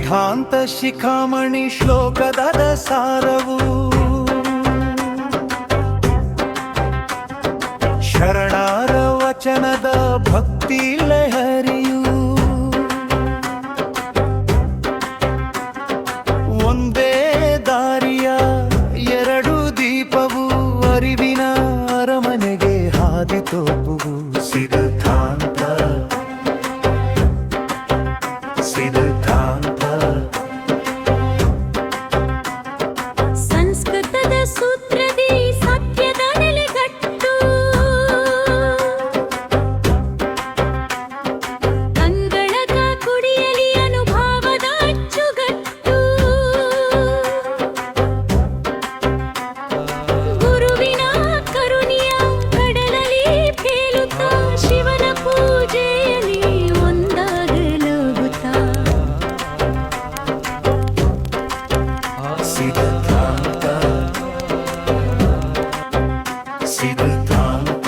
ಸಿದ್ಧಾಂತ ಶಿಖಾಮಣಿ ಶ್ಲೋಕದ ಸಾರವು ಶರಣಾರ ವಚನದ ಭಕ್ತಿ ಲಹರಿಯು ಒಂದೇ ದಾರಿಯ ಎರಡು ದೀಪವು ಅರಿವಿನ ಅರಮನೆಗೆ ಹಾದಿ ತೋಪುವು ಸಿದ್ಧಾಂತ ಸಿದ್ಧಾಂತ ಸಂಸ್ಕೃತದ ಸೂತ್ರದಿ ಸತ್ಯದ ನೆಲೆಗಟ್ಟು ಅಂಗಳದ ಕುಡಿಯಲಿ ಅನುಭವದ ಅಚ್ಚುಗಟ್ಟು ಗುರುವಿನ ಕರುಣಿಯ ಕಡಲಲ್ಲಿ ತೇಲುತ್ತಾ ಶಿವನ ಪೂಜೆಯಲ್ಲಿ ಒಂದಾಗಲಾಗುತ್ತಾ ಸಿದ್ಧಾಂತ ಸಿದ್ಧಾಂತ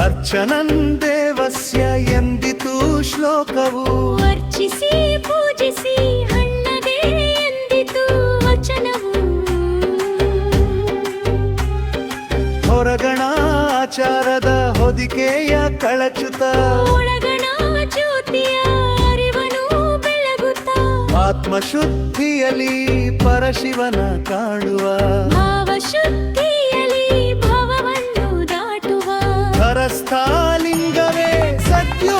ಅರ್ಚನನ್ ದೇವಸ್ಯ ಎಂದಿತು ಶ್ಲೋಕವು ಅರ್ಚಿಸಿ ಪೂಜಿಸಿ ಹಣ್ಣದೆ ಎಂದಿತು ವಚನವು ಹೊರಗಣ ಆಚಾರದ ಹೊದಿಕೆಯ ಕಳಚುತ ಒಳಗಣ ಜ್ಯೋತಿಯ ಅರಿವನು ಬೆಳಗುತ್ತಾ ಆತ್ಮಶುದ್ಧಿಯಲ್ಲಿ ಪರಶಿವನ ಕಾಣುವ ಭಾವಶುದ್ಧಿಯಲ್ಲಿ ಭವವನ್ನು ದಾಟುವ ಹರಸ್ಥಾಲಿಂಗವೇ ಸದ್ಯೋ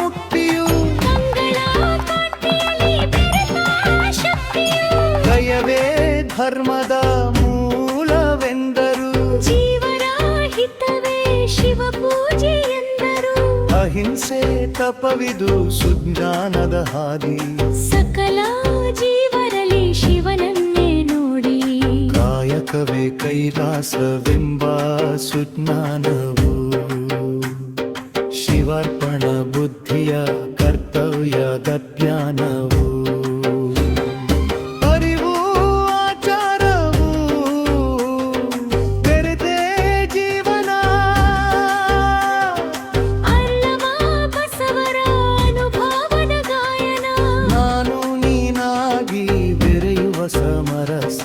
ಮುಕ್ತಿಯು ಮಂಗಳ ಕಾಂತಿಯಲ್ಲಿ ಬೆರೆತ ಶಕ್ತಿಯು ದಯವೇ ಧರ್ಮದ ಮೂಲವೆಂದರು ಜೀವನ ಹಿತವೇ ಶಿವ ಪೂಜೆ ಎಂದರು ಅಹಿಂಸೆ ತಪವಿದು ಸುಜ್ಞಾನದ ಹಾದಿ ಸಕಲ ಜೀವರಲ್ಲಿ ಶಿವನನ್ನೇ ನೋಡಿ ಕಾಯಕವೇ ಕೈಲಾಸವೆಂಬ ಸುಜ್ಞಾನವು ಶಿವಾರ್ಪಣ ಬುದ್ಧಿಯ ಕರ್ತವ್ಯದ ಜ್ಞಾನವು ಅರಿವು ಆಚಾರವು ಬೆರೆತೆ ಜೀವನ ಅಲ್ಲಮ ಬಸವರ ಅನುಭವನ ಗಾಯನ ನಾನು ನೀನಾಗಿ ಬೆರೆಯುವ ಸಮರಸ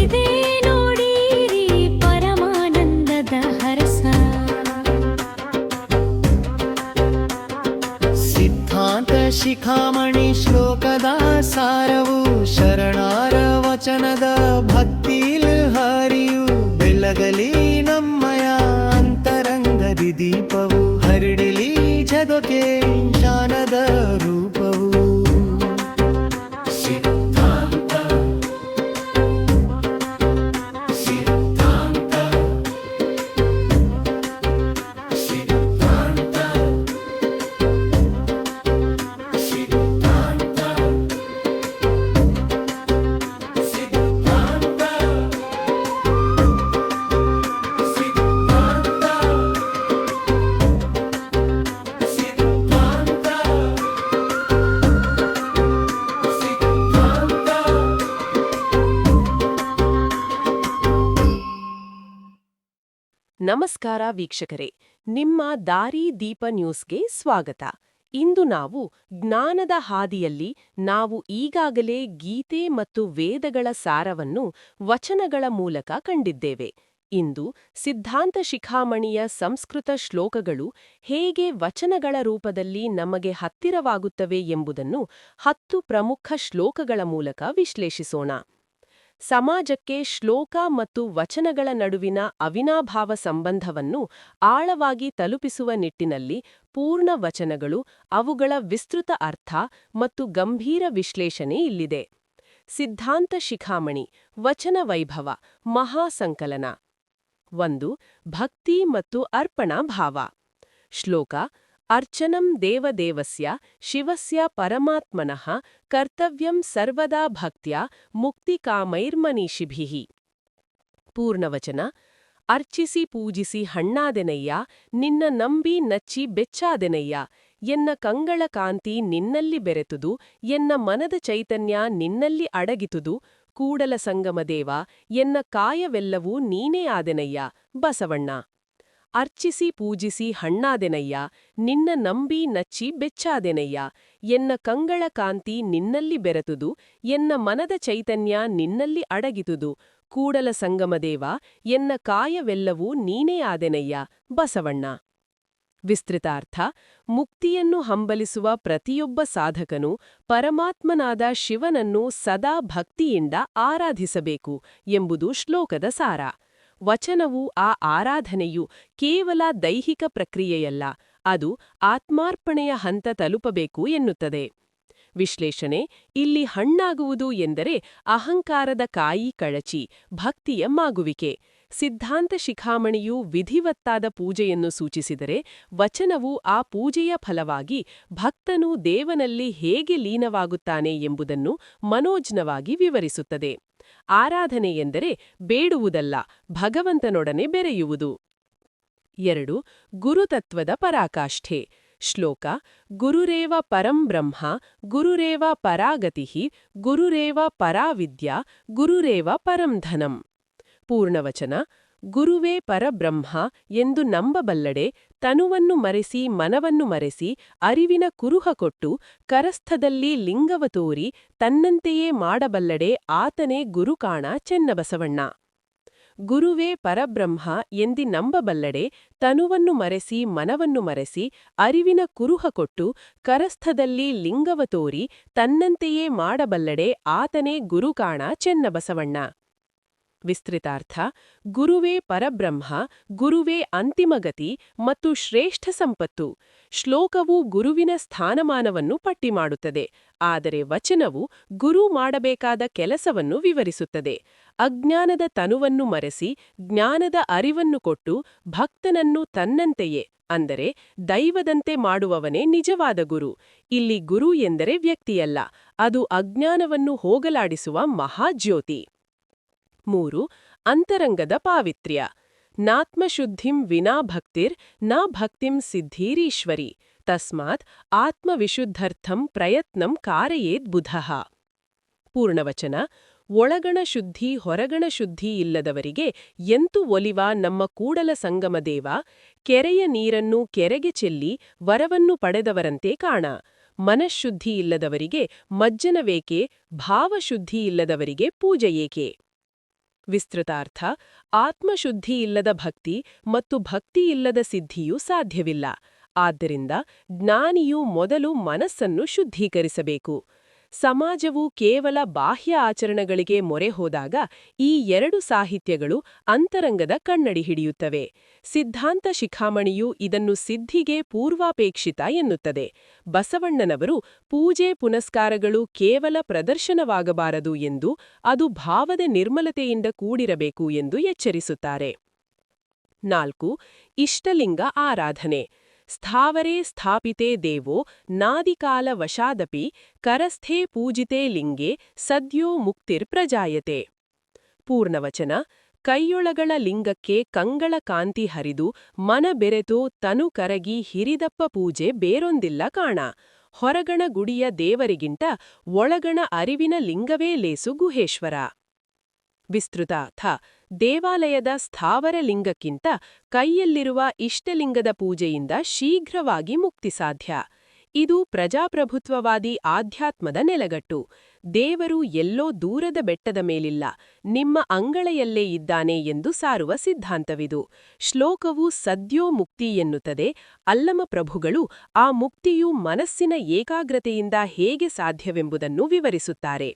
ಇದೇ ನೋಡಿರಿ ಪರಮಾನಂದದ ಹರಸ ಸಿದ್ಧಾಂತ ಶಿಖಾಮಣಿ ಶ್ಲೋಕದ ಸಾರವು ಶರಣಾರ ವಚನದ ಭಕ್ತಿ ಲಹರಿಯು ಬೆಳಗಲಿ ನಮ್ಮಯ ಅಂತರಂಗದಿ ದೀಪವು ಹರಡಲಿ ಜಗಕ್ಕೆ ಜ್ಞಾನದ ರೂಪವು ಸಿದ್ಧಾಂತ ಸಿದ್ಧಾಂತ ಸಿದ್ಧಾಂತ ಸಿದ್ಧಾಂತ ಸಿದ್ಧಾಂತ ನಮಸ್ಕಾರ ವೀಕ್ಷಕರೇ, ನಿಮ್ಮ ದಾರಿ ದೀಪ ನ್ಯೂಸ್ಗೆ ಸ್ವಾಗತ. ಇಂದು ನಾವು ಜ್ಞಾನದ ಹಾದಿಯಲ್ಲಿ ನಾವು ಈಗಾಗಲೇ ಗೀತೆ ಮತ್ತು ವೇದಗಳ ಸಾರವನ್ನು ವಚನಗಳ ಮೂಲಕ ಕಂಡಿದ್ದೇವೆ. ಇಂದು ಸಿದ್ಧಾಂತ ಶಿಖಾಮಣಿಯ ಸಂಸ್ಕೃತ ಶ್ಲೋಕಗಳು ಹೇಗೆ ವಚನಗಳ ರೂಪದಲ್ಲಿ ನಮಗೆ ಹತ್ತಿರವಾಗುತ್ತವೆ ಎಂಬುದನ್ನು 10 ಪ್ರಮುಖ ಶ್ಲೋಕಗಳ ಮೂಲಕ ವಿಶ್ಲೇಷಿಸೋಣ. ಸಮಾಜಕ್ಕೆ ಶ್ಲೋಕ ಮತ್ತು ವಚನಗಳ ನಡುವಿನ ಅವಿನಾಭಾವ ಸಂಬಂಧವನ್ನು ಆಳವಾಗಿ ತಲುಪಿಸುವ ನಿಟ್ಟಿನಲ್ಲಿ ಪೂರ್ಣ ವಚನಗಳು, ಅವುಗಳ ವಿಸ್ತೃತ ಅರ್ಥ ಮತ್ತು ಗಂಭೀರ ವಿಶ್ಲೇಷಣೆ ಇಲ್ಲಿದೆ. ಸಿದ್ಧಾಂತ ಶಿಖಾಮಣಿ ವಚನ ವೈಭವ ಮಹಾಸಂಕಲನ 1. ಭಕ್ತಿ ಮತ್ತು ಅರ್ಪಣಾ ಭಾವ. ಶ್ಲೋಕ: ಅರ್ಚನಂ ದೇವದೇವಸ್ಯ ಶಿವಸ್ಯ ಪರಮಾತ್ಮನಃ ಕರ್ತವ್ಯಂ ಸರ್ವದಾ ಭಕ್ತ್ಯಾ ಮುಕ್ತಿಕಾಮೈರ್ಮನೀಷಿಭಿಃ. ಪೂರ್ಣವಚನ: ಅರ್ಚಿಸಿ ಪೂಜಿಸಿ ಹಣ್ಣಾದೆನಯ್ಯ, ನಿನ್ನ ನಂಬಿ ನಚ್ಚಿ ಬೆಚ್ಚಾದೆನಯ್ಯ. ಎನ್ನ ಕಂಗಳ ಕಾಂತಿ ನಿನ್ನಲ್ಲಿ ಬೆರೆತುದು, ಎನ್ನ ಮನದ ಚೈತನ್ಯ ನಿನ್ನಲ್ಲಿ ಅಡಗಿತುದು. ಕೂಡಲ ಸಂಗಮದೇವ, ಎನ್ನ ಕಾಯವೆಲ್ಲವೂ ನೀನೇ ಆದೆನಯ್ಯ. ಬಸವಣ್ಣ. ಅರ್ಚಿಸಿ ಪೂಜಿಸಿ ಹಣ್ಣಾದೆನಯ್ಯ ನಿನ್ನ ನಂಬಿ ನಚ್ಚಿ ಬೆಚ್ಚಾದೆನಯ್ಯ ಎನ್ನ ಕಂಗಳ ಕಾಂತಿ ನಿನ್ನಲ್ಲಿ ಬೆರೆತುದು ಎನ್ನ ಮನದ ಚೈತನ್ಯ ನಿನ್ನಲ್ಲಿ ಅಡಗಿದುದು ಕೂಡಲ ಸಂಗಮದೇವ ಎನ್ನ ಕಾಯವೆಲ್ಲವೂ ನೀನೇ ಆದೆನಯ್ಯ ಬಸವಣ್ಣ. ವಿಸ್ತೃತಾರ್ಥ: ಮುಕ್ತಿಯನ್ನು ಹಂಬಲಿಸುವ ಪ್ರತಿಯೊಬ್ಬ ಸಾಧಕನು ಪರಮಾತ್ಮನಾದ ಶಿವನನ್ನು ಸದಾ ಭಕ್ತಿಯಿಂದ ಆರಾಧಿಸಬೇಕು ಎಂಬುದು ಶ್ಲೋಕದ ಸಾರ. ವಚನವು ಆ ಆರಾಧನೆಯು ಕೇವಲ ದೈಹಿಕ ಪ್ರಕ್ರಿಯೆಯಲ್ಲ, ಅದು ಆತ್ಮಾರ್ಪಣೆಯ ಹಂತ ತಲುಪಬೇಕು ಎನ್ನುತ್ತದೆ. ವಿಶ್ಲೇಷಣೆ: ಇಲ್ಲಿ ಹಣ್ಣಾಗುವುದು ಎಂದರೆ ಅಹಂಕಾರದ ಕಾಯಿ ಕಳಚಿ ಭಕ್ತಿಯ ಮಾಗುವಿಕೆ. ಸಿದ್ಧಾಂತ ಶಿಖಾಮಣಿಯು ವಿಧಿವತ್ತಾದ ಪೂಜೆಯನ್ನು ಸೂಚಿಸಿದರೆ, ವಚನವು ಆ ಪೂಜೆಯ ಫಲವಾಗಿ ಭಕ್ತನು ದೇವನಲ್ಲಿ ಹೇಗೆ ಲೀನವಾಗುತ್ತಾನೆ ಎಂಬುದನ್ನು ಮನೋಜ್ಞವಾಗಿ ವಿವರಿಸುತ್ತದೆ. ಆರಾಧನೆ ಎಂದರೆ ಬೇಡುವುದಲ್ಲ, ಭಗವಂತನೊಡನೆ ಬೆರೆಯುವುದು. 2. ಗುರುತತ್ವದ ಪರಾಕಾಷ್ಠೆ. ಶ್ಲೋಕ: ಗುರುರೇವ ಪರಂ ಬ್ರಹ್ಮ ಗುರುರೇವ ಪರಾಗತಿಃ ಗುರುರೇವ ಪರಾವಿದ್ಯಾ ಗುರುರೇವ ಪರಂ ಧನಂ. ಪೂರ್ಣವಚನ: ಗುರುವೇ ಪರಬ್ರಹ್ಮ ಎಂದು ನಂಬಬಲ್ಲಡೆ, ತನುವನ್ನು ಮರೆಸಿ ಮನವನ್ನು ಮರೆಸಿ ಅರಿವಿನ ಕುರುಹ ಕೊಟ್ಟು ಕರಸ್ಥದಲ್ಲಿ ಲಿಂಗವ ತೋರಿ ತನ್ನಂತೆಯೇ ಮಾಡಬಲ್ಲಡೆ ಆತನೇ ಗುರು ಕಾಣ ಚೆನ್ನಬಸವಣ್ಣ. ಗುರುವೇ ಪರಬ್ರಹ್ಮ ಎಂದಿ ನಂಬಬಲ್ಲಡೆ, ತನುವನ್ನು ಮರೆಸಿ ಮನವನ್ನು ಮರೆಸಿ ಅರಿವಿನ ಕುರುಹ ಕೊಟ್ಟು ಕರಸ್ಥದಲ್ಲಿ ಲಿಂಗವ ತೋರಿ ತನ್ನಂತೆಯೇ ಮಾಡಬಲ್ಲಡೆ ಆತನೇ ಗುರು ಕಾಣ ಚೆನ್ನಬಸವಣ್ಣ. ವಿಸ್ತೃತಾರ್ಥ: ಗುರುವೇ ಪರಬ್ರಹ್ಮ, ಗುರುವೇ ಅಂತಿಮಗತಿ ಮತ್ತು ಶ್ರೇಷ್ಠ ಸಂಪತ್ತು. ಶ್ಲೋಕವು ಗುರುವಿನ ಸ್ಥಾನಮಾನವನ್ನು ಪಟ್ಟಿ ಮಾಡುತ್ತದೆ, ಆದರೆ ವಚನವು ಗುರು ಮಾಡಬೇಕಾದ ಕೆಲಸವನ್ನು ವಿವರಿಸುತ್ತದೆ. ಅಜ್ಞಾನದ ತನುವನ್ನು ಮರೆಸಿ ಜ್ಞಾನದ ಅರಿವನ್ನು ಕೊಟ್ಟು ಭಕ್ತನನ್ನು ತನ್ನಂತೆಯೇ, ಅಂದರೆ ದೈವದಂತೆ ಮಾಡುವವನೇ ನಿಜವಾದ ಗುರು. ಇಲ್ಲಿ ಗುರು ಎಂದರೆ ವ್ಯಕ್ತಿಯಲ್ಲ, ಅದು ಅಜ್ಞಾನವನ್ನು ಹೋಗಲಾಡಿಸುವ ಮಹಾಜ್ಯೋತಿ. 3. ಅಂತರಂಗದ ಪಾವಿತ್ರ್ಯ. ನಾತ್ಮಶುದ್ಧಿಂ ವಿನಾ ಭಕ್ತಿರ್ ನ ಭಕ್ತಿಂ ಸಿದ್ಧೀರೀಶ್ವರಿ ತಸ್ಮಾತ್ ಆತ್ಮವಿಶುದ್ಧರ್ಥಂ ಪ್ರಯತ್ನಂ ಕಾರಯೇದ್ ಬುಧಃ. ಪೂರ್ಣವಚನ: ಒಳಗಣ ಶುದ್ಧಿ ಹೊರಗಣ ಶುದ್ಧಿ ಇಲ್ಲದವರಿಗೆ ಎಂತು ಒಲಿವ ನಮ್ಮ ಕೂಡಲ ಸಂಗಮದೇವ, ಕೆರೆಯ ನೀರನ್ನು ಕೆರೆಗೆ ಚೆಲ್ಲಿ ವರವನ್ನು ಪಡೆದವರಂತೆ ಕಾಣ. ಮನಃಶುದ್ಧಿ ಇಲ್ಲದವರಿಗೆ ಮಜ್ಜನವೇಕೆ, ಭಾವಶುದ್ಧಿಯಿಲ್ಲದವರಿಗೆ ಪೂಜೆಯೇಕೆ. ವಿಸ್ತೃತಾರ್ಥ: ಆತ್ಮಶುದ್ಧಿಯಿಲ್ಲದ ಭಕ್ತಿ ಮತ್ತು ಭಕ್ತಿಯಿಲ್ಲದ ಸಿದ್ಧಿಯೂ ಸಾಧ್ಯವಿಲ್ಲ. ಆದ್ದರಿಂದ ಜ್ಞಾನಿಯು ಮೊದಲು ಮನಸ್ಸನ್ನು ಶುದ್ಧೀಕರಿಸಬೇಕು. ಸಮಾಜವು ಕೇವಲ ಬಾಹ್ಯ ಆಚರಣೆಗಳಿಗೆ ಮೊರೆ ಹೋದಾಗ ಈ 2 ಸಾಹಿತ್ಯಗಳು ಅಂತರಂಗದ ಕನ್ನಡಿ ಹಿಡಿಯುತ್ತವೆ. ಸಿದ್ಧಾಂತ ಶಿಖಾಮಣಿಯು ಇದನ್ನು ಸಿದ್ಧಿಗೆ ಪೂರ್ವಾಪೇಕ್ಷಿತ ಎನ್ನುತ್ತದೆ. ಬಸವಣ್ಣನವರು ಪೂಜೆ ಪುನಸ್ಕಾರಗಳು ಕೇವಲ ಪ್ರದರ್ಶನವಾಗಬಾರದು ಎಂದು, ಅದು ಭಾವದ ನಿರ್ಮಲತೆಯಿಂದ ಕೂಡಿರಬೇಕು ಎಂದು ಎಚ್ಚರಿಸುತ್ತಾರೆ. 4. ಇಷ್ಟಲಿಂಗ ಆರಾಧನೆ. ಸ್ಥಾವರೇ ಸ್ಥಾಪಿತೇ ದೇವೋ ನಾದಿಕಾಲ ವಶಾದಪಿ ಕರಸ್ಥೇ ಪೂಜಿತೇ ಲಿಂಗೆ ಸದ್ಯೋ ಮುಕ್ತಿರ್ ಪ್ರಜಾಯತೆ. ಪೂರ್ಣವಚನ: ಕೈಯೊಳಗಳ ಲಿಂಗಕ್ಕೆ ಕಂಗಳ ಕಾಂತಿ ಹರಿದು ಮನ ಬೆರೆತು ತನು ಕರಗಿ ಹಿರಿದಪ್ಪ ಪೂಜೆ ಬೇರೊಂದಿಲ್ಲ ಕಾಣ. ಹೊರಗಣ ಗುಡಿಯ ದೇವರಿಗಿಂತ ಒಳಗಣ ಅರಿವಿನ ಲಿಂಗವೇ ಲೇಸು ಗುಹೇಶ್ವರ. ವಿಸ್ತೃತಾರ್ಥ: ದೇವಾಲಯದ ಸ್ಥಾವರ ಲಿಂಗಕ್ಕಿಂತ ಕೈಯಲ್ಲಿರುವ ಇಷ್ಟಲಿಂಗದ ಪೂಜೆಯಿಂದ ಶೀಘ್ರವಾಗಿ ಮುಕ್ತಿ ಸಾಧ್ಯ. ಇದು ಪ್ರಜಾಪ್ರಭುತ್ವವಾದಿ ಆಧ್ಯಾತ್ಮದ ನೆಲಗಟ್ಟು. ದೇವರು ಎಲ್ಲೋ ದೂರದ ಬೆಟ್ಟದ ಮೇಲಿಲ್ಲ, ನಿಮ್ಮ ಅಂಗಳೆಯಲ್ಲೇ ಇದ್ದಾನೆ ಎಂದು ಸಾರುವ ಸಿದ್ಧಾಂತವಿದು. ಶ್ಲೋಕವು ಸದ್ಯೋ ಮುಕ್ತಿ ಎನ್ನುತ್ತದೆ. ಅಲ್ಲಮ ಪ್ರಭುಗಳು ಆ ಮುಕ್ತಿಯು ಮನಸ್ಸಿನ ಏಕಾಗ್ರತೆಯಿಂದ ಹೇಗೆ ಸಾಧ್ಯವೆಂಬುದನ್ನು ವಿವರಿಸುತ್ತಾರೆ.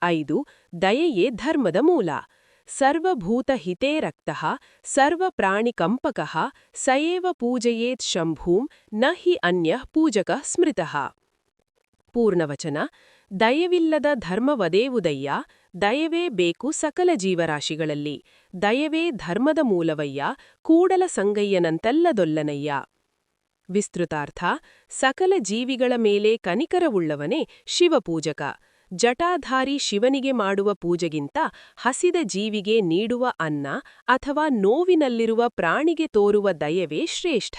5. ದಯೆಯೇ ಧರ್ಮದ ಮೂಲ. ಸರ್ವಭೂತ ಹಿತೇ ರಕ್ತಃ ಸರ್ವಪ್ರಾಣಿಕಂಪಕಃ ಸಯೇವ ಪೂಜಯೇತ್ ಶಂಭೂಂ ನ ಹಿ ಅನ್ಯಃ ಪೂಜಕಃ ಸ್ಮೃತಃ. ಪೂರ್ಣವಚನ: ದಯವಿಲ್ಲದ ಧರ್ಮವದೇವುದಯ್ಯ, ದಯವೇ ಬೇಕು ಸಕಲ ಜೀವರಾಶಿಗಳಲ್ಲಿ, ದಯವೇ ಧರ್ಮದ ಮೂಲವಯ್ಯ, ಕೂಡಲ ಸಂಗಯ್ಯನಂತಲ್ಲದೊಲ್ಲನಯ್ಯ. ವಿಸ್ತೃತಾರ್ಥ: ಸಕಲ ಜೀವಿಗಳ ಮೇಲೆ ಕನಿಕರವುಳ್ಳವನೇ ಶಿವಪೂಜಕ. ಜಟಾಧಾರಿ ಶಿವನಿಗೆ ಮಾಡುವ ಪೂಜೆಗಿಂತ ಹಸಿದ ಜೀವಿಗೆ ನೀಡುವ ಅನ್ನ ಅಥವಾ ನೋವಿನಲ್ಲಿರುವ ಪ್ರಾಣಿಗೆ ತೋರುವ ದಯವೇ ಶ್ರೇಷ್ಠ.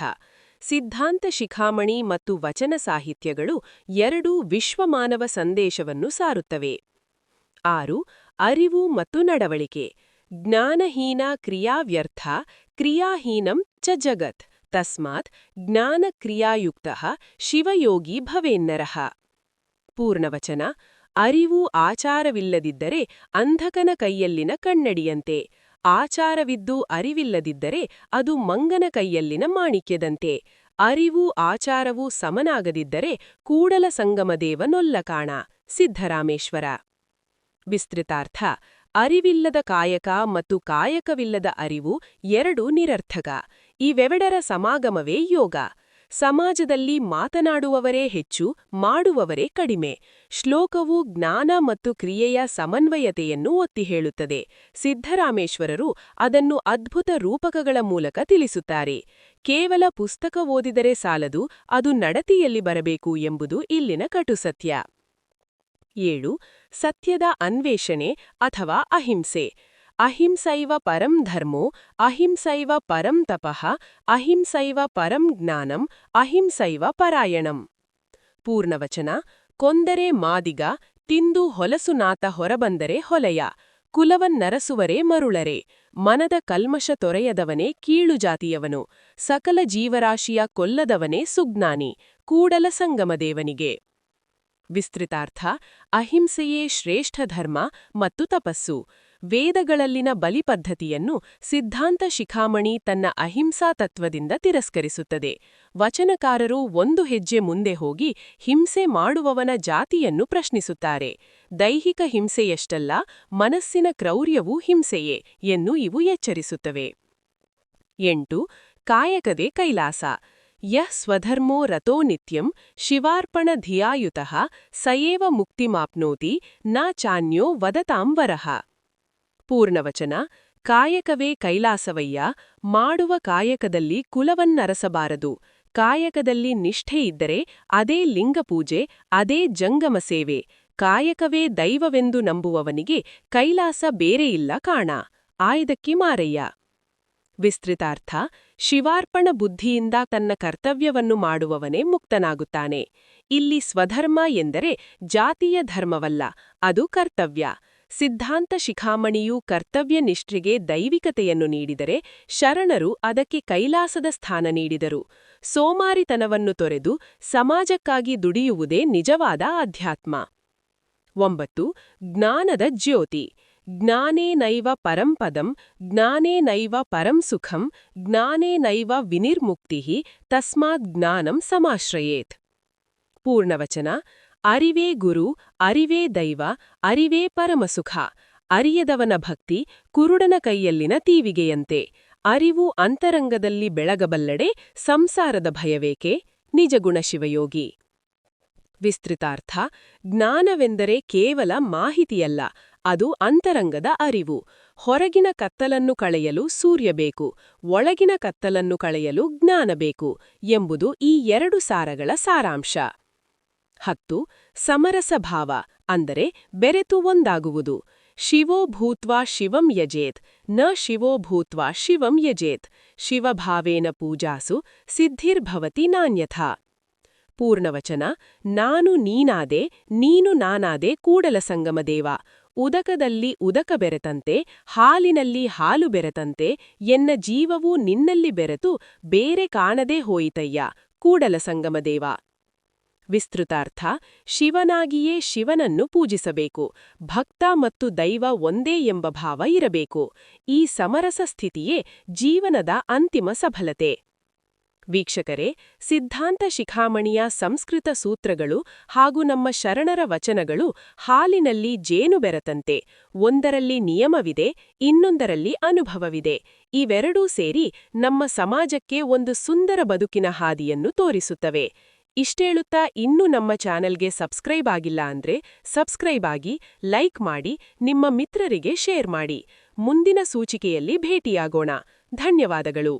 ಸಿದ್ಧಾಂತ ಶಿಖಾಮಣಿ ಮತ್ತು ವಚನ ಸಾಹಿತ್ಯಗಳು 2 ವಿಶ್ವಮಾನವ ಸಂದೇಶವನ್ನು ಸಾರುತ್ತವೆ. 6. ಅರಿವು ಮತ್ತು ನಡವಳಿಕೆ. ಜ್ಞಾನಹೀನ ಕ್ರಿಯಾವ್ಯರ್ಥ, ಕ್ರಿಯಾಹೀನಂ ಚ ಜಗತ್ ತಸ್ಮಾತ್ ಜ್ಞಾನಕ್ರಿಯಾಯುಕ್ತಃ ಶಿವಯೋಗಿ ಭವೇನ್ನರಃ. ಪೂರ್ಣವಚನ. ಅರಿವು ಆಚಾರವಿಲ್ಲದಿದ್ದರೆ ಅಂಧಕನ ಕೈಯಲ್ಲಿನ ಕನ್ನಡಿಯಂತೆ. ಆಚಾರವಿದ್ದು ಅರಿವಿಲ್ಲದಿದ್ದರೆ ಅದು ಮಂಗನ ಕೈಯಲ್ಲಿನ ಮಾಣಿಕ್ಯದಂತೆ. ಅರಿವು ಆಚಾರವು ಸಮನಾಗದಿದ್ದರೆ ಕೂಡಲ ಸಂಗಮದೇವನೊಲ್ಲ ಕಾಣ. ಸಿದ್ಧರಾಮೇಶ್ವರ. ವಿಸ್ತೃತಾರ್ಥ. ಅರಿವಿಲ್ಲದ ಕಾಯಕ ಮತ್ತು ಕಾಯಕವಿಲ್ಲದ ಅರಿವು ಎರಡೂ ನಿರರ್ಥಕ. ಇವೆರಡರ ಸಮಾಗಮವೇ ಯೋಗ. ಸಮಾಜದಲ್ಲಿ ಮಾತನಾಡುವವರೇ ಹೆಚ್ಚು, ಮಾಡುವವರೇ ಕಡಿಮೆ. ಶ್ಲೋಕವು ಜ್ಞಾನ ಮತ್ತು ಕ್ರಿಯೆಯ ಸಮನ್ವಯತೆಯನ್ನು ಒತ್ತಿ ಹೇಳುತ್ತದೆ. ಸಿದ್ಧರಾಮೇಶ್ವರರು ಅದನ್ನು ಅದ್ಭುತ ರೂಪಕಗಳ ಮೂಲಕ ತಿಳಿಸುತ್ತಾರೆ. ಕೇವಲ ಪುಸ್ತಕ ಓದಿದರೆ ಸಾಲದು, ಅದು ನಡತೆಯಲ್ಲಿ ಬರಬೇಕು ಎಂಬುದು ಇಲ್ಲಿನ ಕಟುಸತ್ಯ. 7. ಸತ್ಯದ ಅನ್ವೇಷಣೆ ಅಥವಾ ಅಹಿಂಸೆ. ಅಹಿಂಸೈವ ಪರಂ ಧರ್ಮೋ ಅಹಿಂಸೈವ ಪರಂ ತಪಃ ಅಹಿಂಸೈವ ಪರಂ ಜ್ಞಾನಂ ಅಹಿಂಸೈವ ಪರಾಯಣಂ. ಪೂರ್ಣವಚನ. ಕೊಂದರೆ ಮಾದಿಗ, ತಿಂದು ಹೊಲಸುನಾತ ಹೊರಬಂದರೆ ಹೊಲೆಯ, ಕುಲವನ್ನರಸುವರೇ ಮರುಳರೆ, ಮನದ ಕಲ್ಮಶ ತೊರೆಯದವನೇ ಕೀಳು ಜಾತಿಯವನು, ಸಕಲ ಜೀವರಾಶಿಯ ಕೊಲ್ಲದವನೇ ಸುಜ್ಞಾನಿ, ಕೂಡಲ ಸಂಗಮದೇವನಿಗೆ. ವಿಸ್ತೃತಾರ್ಥ. ಅಹಿಂಸೆಯೇ ಶ್ರೇಷ್ಠ ಧರ್ಮ ಮತ್ತು ತಪಸ್ಸು. ವೇದಗಳಲ್ಲಿನ ಬಲಿಪದ್ಧತಿಯನ್ನು ಸಿದ್ಧಾಂತ ಶಿಖಾಮಣಿ ತನ್ನ ಅಹಿಂಸಾ ತತ್ವದಿಂದ ತಿರಸ್ಕರಿಸುತ್ತದೆ. ವಚನಕಾರರು ಒಂದು ಹೆಜ್ಜೆ ಮುಂದೆ ಹೋಗಿ ಹಿಂಸೆ ಮಾಡುವವನ ಜಾತಿಯನ್ನು ಪ್ರಶ್ನಿಸುತ್ತಾರೆ. ದೈಹಿಕ ಹಿಂಸೆಯಷ್ಟಲ್ಲ, ಮನಸ್ಸಿನ ಕ್ರೌರ್ಯವೂ ಹಿಂಸೆಯೇ ಎಂದು ಇವು ಎಚ್ಚರಿಸುತ್ತವೆ. 8. ಕಾಯಕದೇ ಕೈಲಾಸ. ಯಃ ಸ್ವಧರ್ಮೋ ರತೋ ನಿತ್ಯಂ ಶಿವಾರ್ಪಣ ಧಿಯಾಯುತಃ ಸಯೇವ ಮುಕ್ತಿಮಾಪ್ನೋತಿ ನ ಚಾನ್ಯೋ ವದತಾಂ ವರಃ. ಪೂರ್ಣವಚನ. ಕಾಯಕವೇ ಕೈಲಾಸವಯ್ಯ. ಮಾಡುವ ಕಾಯಕದಲ್ಲಿ ಕುಲವನ್ನರಸಬಾರದು. ಕಾಯಕದಲ್ಲಿ ನಿಷ್ಠೆ ಇದ್ದರೆ ಅದೇ ಲಿಂಗಪೂಜೆ, ಅದೇ ಜಂಗಮ ಸೇವೆ. ಕಾಯಕವೇ ದೈವವೆಂದು ನಂಬುವವನಿಗೆ ಕೈಲಾಸ ಬೇರೆಯಿಲ್ಲ ಕಾಣ. ಆಯ್ದಕ್ಕಿ ಮಾರಯ್ಯ. ವಿಸ್ತೃತಾರ್ಥ. ಶಿವಾರ್ಪಣ ಬುದ್ಧಿಯಿಂದ ತನ್ನ ಕರ್ತವ್ಯವನ್ನು ಮಾಡುವವನೇ ಮುಕ್ತನಾಗುತ್ತಾನೆ. ಇಲ್ಲಿ ಸ್ವಧರ್ಮ ಎಂದರೆ ಜಾತಿಯ ಧರ್ಮವಲ್ಲ, ಅದು ಕರ್ತವ್ಯ. ಸಿದ್ಧಾಂತ ಶಿಖಾಮಣಿಯು ಕರ್ತವ್ಯ ನಿಷ್ಠೆಗೆ ದೈವಿಕತೆಯನ್ನು ನೀಡಿದರೆ, ಶರಣರು ಅದಕ್ಕೆ ಕೈಲಾಸದ ಸ್ಥಾನ ನೀಡಿದರು. ಸೋಮಾರಿತನವನ್ನು ತೊರೆದು ಸಮಾಜಕ್ಕಾಗಿ ದುಡಿಯುವುದೇ ನಿಜವಾದ ಅಧ್ಯಾತ್ಮ. 9. ಜ್ಞಾನದ ಜ್ಯೋತಿ. ಜ್ಞಾನೇನೈವ ಪರಂ ಪದಂ ಜ್ಞಾನೇನೈವ ಪರಂ ಸುಖಂ ಜ್ಞಾನೇನೈವ ವಿನಿರ್ಮುಕ್ತಿಃ ತಸ್ಮಾತ್ ಜ್ಞಾನಂ ಸಮಾಶ್ರಯೇತ್. ಪೂರ್ಣವಚನ. ಅರಿವೇ ಗುರು, ಅರಿವೇ ದೈವ, ಅರಿವೇ ಪರಮಸುಖ. ಅರಿಯದವನ ಭಕ್ತಿ ಕುರುಡನ ಕೈಯಲ್ಲಿನ ತೀವಿಗೆಯಂತೆ. ಅರಿವು ಅಂತರಂಗದಲ್ಲಿ ಬೆಳಗಬಲ್ಲಡೆ, ಸಂಸಾರದ ಭಯವೇಕೆ? ನಿಜಗುಣ ಶಿವಯೋಗಿ. ವಿಸ್ತೃತಾರ್ಥ. ಜ್ಞಾನವೆಂದರೆ ಕೇವಲ ಮಾಹಿತಿಯಲ್ಲ, ಅದು ಅಂತರಂಗದ ಅರಿವು. ಹೊರಗಿನ ಕತ್ತಲನ್ನು ಕಳೆಯಲು ಸೂರ್ಯ ಬೇಕು, ಒಳಗಿನ ಕತ್ತಲನ್ನು ಕಳೆಯಲು ಜ್ಞಾನ ಬೇಕು ಎಂಬುದು ಈ ಎರಡು ಸಾರಗಳ ಸಾರಾಂಶ. 10. ಸಮರಸ ಭಾವ ಅಂದರೆ ಬೆರೆತು ಒಂದಾಗುವುದು. ಶಿವೋ ಭೂತ್ವಾ ಶಿವಂ ಯಜೇತ್ ನ ಶಿವೋ ಭೂತ್ವಾ ಶಿವಂ ಯಜೇತ್. ಶಿವಭಾವೇನ ಪೂಜಾಸು ಸಿದ್ಧಿರ್ಭವತಿ ನಾನ್ಯಥಾ. ಪೂರ್ಣವಚನ. ನಾನು ನೀನಾದೆ, ನೀನು ನಾನಾದೆ ಕೂಡಲ ಸಂಗಮದೇವ. ಉದಕದಲ್ಲಿ ಉದಕ ಬೆರೆತಂತೆ, ಹಾಲಿನಲ್ಲಿ ಹಾಲು ಬೆರೆತಂತೆ, ಎನ್ನ ಜೀವವು ನಿನ್ನಲ್ಲಿ ಬೆರೆತು ಬೇರೆ ಕಾಣದೇ ಹೋಯಿತಯ್ಯ, ಕೂಡಲ ಸಂಗಮದೇವ. ವಿಸ್ತೃತಾರ್ಥ. ಶಿವನಾಗಿಯೇ ಶಿವನನ್ನು ಪೂಜಿಸಬೇಕು. ಭಕ್ತ ಮತ್ತು ದೈವ ಒಂದೇ ಎಂಬ ಭಾವ ಇರಬೇಕು. ಈ ಸಮರಸ ಸ್ಥಿತಿಯೇ ಜೀವನದ ಅಂತಿಮ ಸಫಲತೆ. ವೀಕ್ಷಕರೇ, ಸಿದ್ಧಾಂತ ಶಿಖಾಮಣಿಯ ಸಂಸ್ಕೃತ ಸೂತ್ರಗಳು ಹಾಗೂ ನಮ್ಮ ಶರಣರ ವಚನಗಳು ಹಾಲಿನಲ್ಲಿ ಜೇನು ಬೆರೆತಂತೆ. ಒಂದರಲ್ಲಿ ನಿಯಮವಿದೆ, ಇನ್ನೊಂದರಲ್ಲಿ ಅನುಭವವಿದೆ. ಇವೆರಡೂ ಸೇರಿ ನಮ್ಮ ಸಮಾಜಕ್ಕೆ ಒಂದು ಸುಂದರ ಬದುಕಿನ ಹಾದಿಯನ್ನು ತೋರಿಸುತ್ತವೆ. ಇಷ್ಟೇಳುತ್ತಾ ಇನ್ನೂ ನಮ್ಮ ಚಾನೆಲ್ಗೆ ಸಬ್ಸ್ಕ್ರೈಬ್ ಆಗಿಲ್ಲ ಅಂದ್ರೆ ಸಬ್ಸ್ಕ್ರೈಬ್ ಆಗಿ, ಲೈಕ್ ಮಾಡಿ, ನಿಮ್ಮ ಮಿತ್ರರಿಗೆ ಶೇರ್ ಮಾಡಿ. ಮುಂದಿನ ಸೂಚಿಕೆಯಲ್ಲಿ ಭೇಟಿಯಾಗೋಣ. ಧನ್ಯವಾದಗಳು.